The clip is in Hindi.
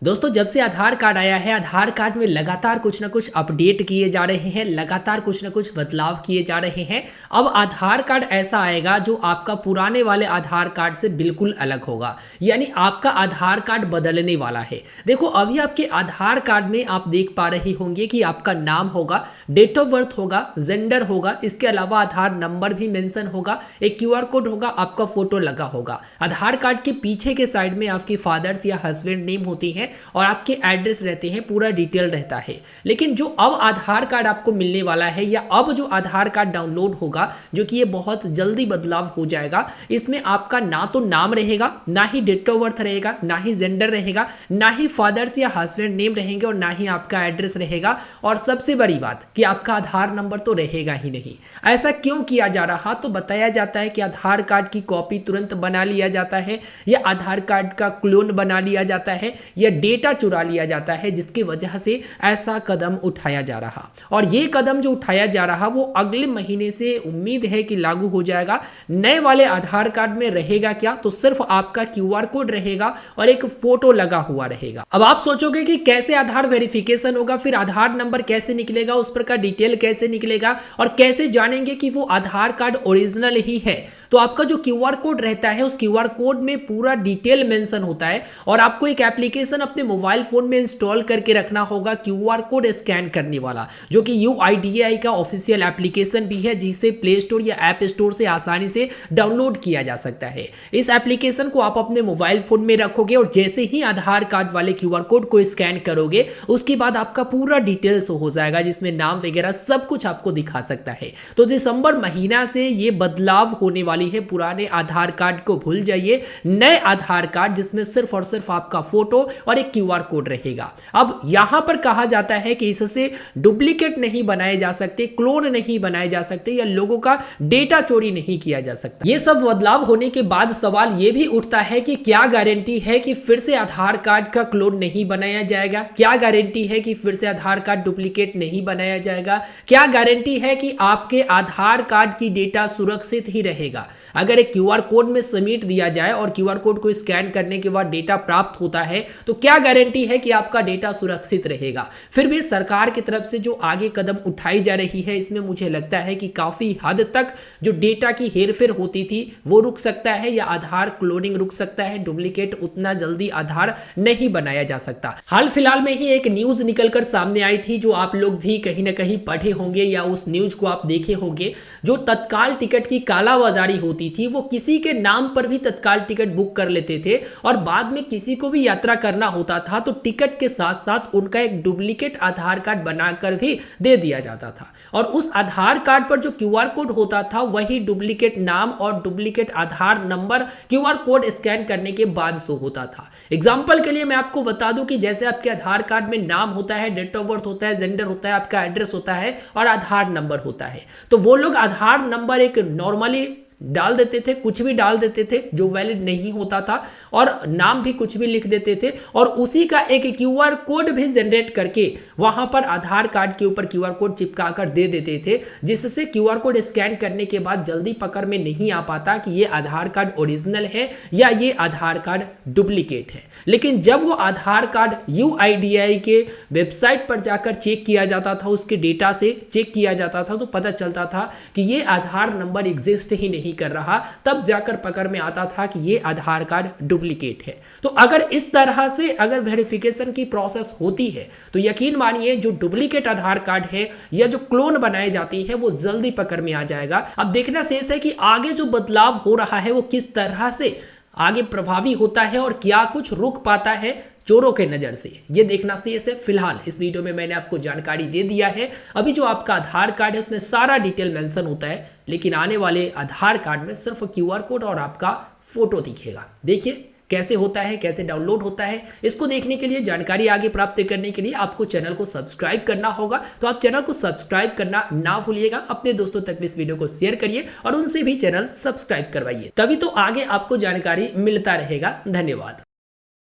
दोस्तों जब से आधार कार्ड आया है, आधार कार्ड में लगातार कुछ ना कुछ अपडेट किए जा रहे हैं, लगातार कुछ ना कुछ बदलाव किए जा रहे हैं। अब आधार कार्ड ऐसा आएगा जो आपका पुराने वाले आधार कार्ड से बिल्कुल अलग होगा, यानी आपका आधार कार्ड बदलने वाला है। देखो अभी आपके आधार कार्ड में आप देख पा रहे होंगे कि आपका नाम होगा, डेट ऑफ बर्थ होगा, जेंडर होगा, इसके अलावा आधार नंबर भी मेंशन होगा, एक क्यूआर कोड होगा, आपका फोटो लगा होगा। आधार कार्ड के पीछे के साइड में आपकी फादर्स या हस्बैंड नेम होती है और आपके एड्रेस रहते हैं, पूरा डिटेल रहता है। लेकिन जो अब आधार कार्ड आपको मिलने वाला है या अब जो आधार कार्ड डाउनलोड होगा, जो कि ये बहुत जल्दी बदलाव हो जाएगा, इसमें आपका ना तो नाम रहेगा, ना ही डेट ऑफ बर्थ रहेगा, ना ही जेंडर रहेगा, ना ही फादर्स या हस्बैंड नेम रहेंगे और ना ही आपका एड्रेस रहेगा। और सबसे बड़ी बात कि आपका आधार नंबर तो रहेगा ही नहीं। ऐसा क्यों किया जा रहा? तो बताया जाता है कि आधार कार्ड की कॉपी तुरंत बना लिया जाता है या आधार कार्ड का क्लोन बना लिया जाता है या डेटा चुरा लिया जाता है, जिसकी वजह से ऐसा कदम उठाया जा रहा। और ये कदम जो उठाया जा रहा वो अगले महीने से उम्मीद है कि लागू हो जाएगा। नए वाले आधार कार्ड में रहेगा क्या? तो सिर्फ आपका क्यूआर कोड रहेगा और एक फोटो लगा हुआ रहेगा। अब आप सोचोगे कि कैसे आधार वेरिफिकेशन होगा, फिर आधार नंबर कैसे निकलेगा, उस पर का डिटेल कैसे निकलेगा और कैसे जानेंगे कि वो आधार कार्ड ओरिजिनल ही है? तो आपका जो क्यूआर कोड रहता है, उस क्यूआर कोड में पूरा डिटेल मेंशन होता है और आपको एक एप्लीकेशन अपने मोबाइल फोन में इंस्टॉल करके रखना होगा, क्यूआर कोड स्कैन करने वाला, जो कि यूआईडीएआई का ऑफिशियल एप्लीकेशन भी है, जिसे प्ले स्टोर या ऐप स्टोर से आसानी से डाउनलोड किया जा सकता है। इस एप्लीकेशन को आप अपने मोबाइल फोन में रखोगे और जैसे ही आधार कार्ड वाले क्यूआर कोड को स्कैन करोगे, उसके बाद आपका पूरा डिटेल्स हो जाएगा, जिसमें नाम वगैरह सब कुछ आपको दिखा सकता है। तो दिसंबर महीना से ये बदलाव होने वाली है। पुराने आधार कार्ड को भूल जाइए, नए आधार कार्ड जिसमें सिर्फ और सिर्फ आपका फोटो और एक क्यूआर कोड रहेगा। अब यहां पर कहा जाता है कि इससे डुप्लीकेट नहीं बनाए जा सकते, क्लोन नहीं बनाए जा सकते या लोगों का डेटा चोरी नहीं किया जा सकता। ये सब बदलाव होने के बाद सवाल ये भी उठता है कि क्या गारंटी है कि फिर से आधार कार्ड का क्लोन नहीं बनाया जाएगा? क्या गारंटी है कि फिर से आधार कार्ड डुप्लीकेट नहीं बनाया जाएगा? क्या गारंटी है कि आपके आधार कार्ड की डेटा सुरक्षित ही रहेगा? अगर एक क्यूआर कोड में समेट दिया जाए और क्यूआर कोड को स्कैन करने के बाद डेटा प्राप्त होता है, तो क्या गारंटी है कि आपका डेटा सुरक्षित रहेगा? फिर भी सरकार की तरफ से जो आगे कदम उठाई जा रही है, इसमें मुझे लगता है कि काफी हद तक जो डेटा की हेरफेर होती थी वो रुक सकता है या आधार क्लोनिंग रुक सकता है। डुप्लीकेट उतना जल्दी आधार नहीं बनाया जा सकता। हाल फिलहाल में ही एक न्यूज निकलकर सामने आई थी, जो आप लोग भी कहीं ना कहीं पढ़े होंगे या उस न्यूज को आप देखे होंगे। जो तत्काल टिकट की कालाबाजारी होती थी, वो किसी के नाम पर भी तत्काल टिकट बुक कर लेते थे और बाद में किसी को भी यात्रा करना होता था तो टिकट के साथ साथ उनका एक डुप्लीकेट आधार कार्ड बनाकर भी दे दिया जाता था। और उस आधार कार्ड पर जो क्यूआर कोड होता था, वही डुप्लीकेट नाम और डुप्लीकेट आधार नंबर क्यूआर कोड स्कैन करने के बाद शो होता था। एग्जाम्पल के लिए मैं आपको बता दूं कि जैसे आपके आधार कार्ड में नाम होता है, डेट ऑफ बर्थ होता है, जेंडर होता है, आपका एड्रेस होता है और आधार नंबर होता है, तो वो लोग आधार नंबर एक नॉर्मली डाल देते थे, कुछ भी डाल देते थे जो वैलिड नहीं होता था, और नाम भी कुछ भी लिख देते थे और उसी का एक क्यूआर कोड भी जनरेट करके वहां पर आधार कार्ड के ऊपर क्यूआर कोड चिपका कर दे देते थे, जिससे क्यूआर कोड स्कैन करने के बाद जल्दी पकड़ में नहीं आ पाता कि ये आधार कार्ड ओरिजिनल है या ये आधार कार्ड डुप्लीकेट है। लेकिन जब वो आधार कार्ड यूआईडीएआई के वेबसाइट पर जाकर चेक किया जाता था, उसके डेटा से चेक किया जाता था, तो पता चलता था कि ये आधार नंबर एग्जिस्ट ही नहीं कर रहा। तब जाकर पकड़ में आता था कि ये आधार कार्ड डुप्लीकेट है। तो अगर इस तरह से अगर वेरिफिकेशन की प्रोसेस होती है, तो यकीन मानिए जो डुप्लीकेट आधार कार्ड है या जो क्लोन बनाई जाती है, वो जल्दी पकड़ में आ जाएगा। अब देखना शेष है कि आगे जो बदलाव हो रहा है वो किस तरह से आगे प्रभावी होता है और क्या कुछ रुक पाता है चोरों के नजर से, ये देखना शेष है। फिलहाल इस वीडियो में मैंने आपको जानकारी दे दिया है। अभी जो आपका आधार कार्ड है उसमें सारा डिटेल मेंशन होता है, लेकिन आने वाले आधार कार्ड में सिर्फ क्यूआर कोड और आपका फोटो दिखेगा। देखिए कैसे होता है, कैसे डाउनलोड होता है। इसको देखने के लिए, जानकारी आगे प्राप्त करने के लिए आपको चैनल को सब्सक्राइब करना होगा। तो आप चैनल को सब्सक्राइब करना ना भूलिएगा। अपने दोस्तों तक भी इस वीडियो को शेयर करिए और उनसे भी चैनल सब्सक्राइब करवाइए, तभी तो आगे आपको जानकारी मिलता रहेगा। धन्यवाद।